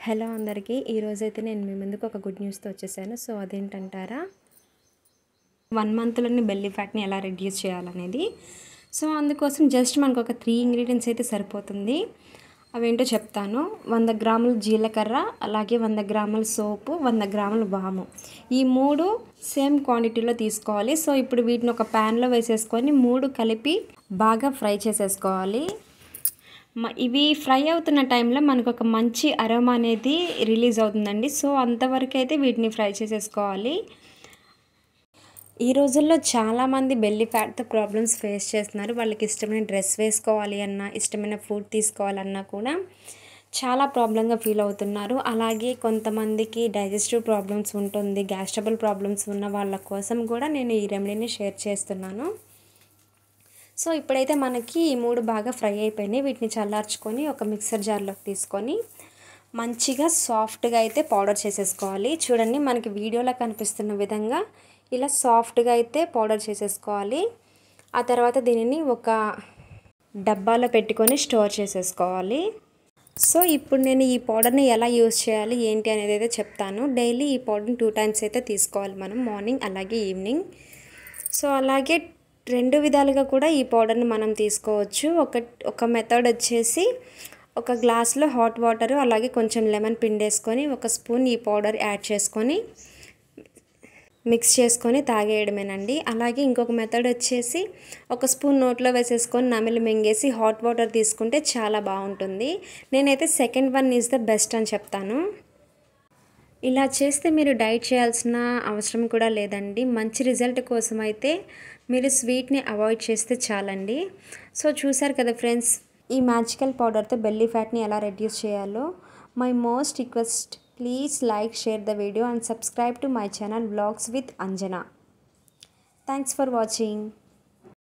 Hello అందరికీ ఈరోజైతే నేను మీ ముందుకు ఒక గుడ్ న్యూస్తో వచ్చేసాను. సో అదేంటంటారా, 1 మంత్లోని బెల్లీ ఫ్యాట్ని ఎలా రెడ్యూస్ చేయాలనేది. సో అందుకోసం జస్ట్ మనకు ఒక 3 ఇంగ్రీడియంట్స్ అయితే సరిపోతుంది. అవేంటో చెప్తాను. 100 గ్రాముల జీలకర్ర, అలాగే 100 గ్రాముల సోపు, 100 గ్రాముల వాము. ఈ 3 సేమ్ క్వాంటిటీలో తీసుకోవాలి. సో ఇప్పుడు వీటిని ఒక ప్యాన్లో వేసేసుకొని 3 కలిపి బాగా ఫ్రై చేసేసుకోవాలి. ఇవి ఫ్రై అవుతున్న టైంలో మనకు ఒక మంచి అరోమా అనేది రిలీజ్ అవుతుందండి. సో అంతవరకు అయితే వీటిని ఫ్రై చేసేసుకోవాలి. ఈ రోజుల్లో చాలామంది బెల్లీ ఫ్యాట్తో ప్రాబ్లమ్స్ ఫేస్ చేస్తున్నారు. వాళ్ళకి ఇష్టమైన డ్రెస్ వేసుకోవాలి అన్నా, ఇష్టమైన ఫుడ్ తీసుకోవాలన్నా కూడా చాలా ప్రాబ్లంగా ఫీల్ అవుతున్నారు. అలాగే కొంతమందికి డైజెస్టివ్ ప్రాబ్లమ్స్ ఉంటుంది, గ్యాస్ ట్రబుల్ ప్రాబ్లమ్స్ ఉన్న వాళ్ళ కోసం కూడా నేను ఈ రెమెడీని షేర్ చేస్తున్నాను. సో ఇప్పుడైతే మనకి ఈ 3 బాగా ఫ్రై అయిపోయినాయి. వీటిని చల్లార్చుకొని ఒక మిక్సర్ జార్లోకి తీసుకొని మంచిగా సాఫ్ట్గా అయితే పౌడర్ చేసేసుకోవాలి. చూడండి, మనకి వీడియోలో కనిపిస్తున్న విధంగా ఇలా సాఫ్ట్గా అయితే పౌడర్ చేసేసుకోవాలి. ఆ తర్వాత దీనిని ఒక డబ్బాలో పెట్టుకొని స్టోర్ చేసేసుకోవాలి. సో ఇప్పుడు నేను ఈ పౌడర్ని ఎలా యూజ్ చేయాలి ఏంటి అనేది అయితే చెప్తాను. డైలీ ఈ పౌడర్ని 2 టైమ్స్ అయితే తీసుకోవాలి మనం, మార్నింగ్ అలాగే ఈవినింగ్. సో అలాగే 2 విధాలుగా కూడా ఈ పౌడర్ని మనం తీసుకోవచ్చు. ఒక మెథడ్ వచ్చేసి ఒక గ్లాస్లో హాట్ వాటర్ అలాగే కొంచెం లెమన్ పిండేసుకొని 1 స్పూన్ ఈ పౌడర్ యాడ్ చేసుకొని మిక్స్ చేసుకొని తాగేయడమేనండి. అలాగే ఇంకొక మెథడ్ వచ్చేసి 1 స్పూన్ నోట్లో వేసేసుకొని నమిలి మింగేసి హాట్ వాటర్ తీసుకుంటే చాలా బాగుంటుంది. నేనైతే second one is the best అని చెప్తాను. ఇలా చేస్తే మీరు డైట్ చేయాల్సిన అవసరం కూడా లేదండి. మంచి రిజల్ట్ కోసం అయితే మీరు స్వీట్ని అవాయిడ్ చేస్తే చాలండి. సో చూసారు కదా ఫ్రెండ్స్, ఈ మ్యాజికల్ పౌడర్తో బెల్లీ ఫ్యాట్ని ఎలా రెడ్యూస్ చేయాలో. My most request, please like, share the video and subscribe to my channel vlogs with Anjana. Thanks for watching.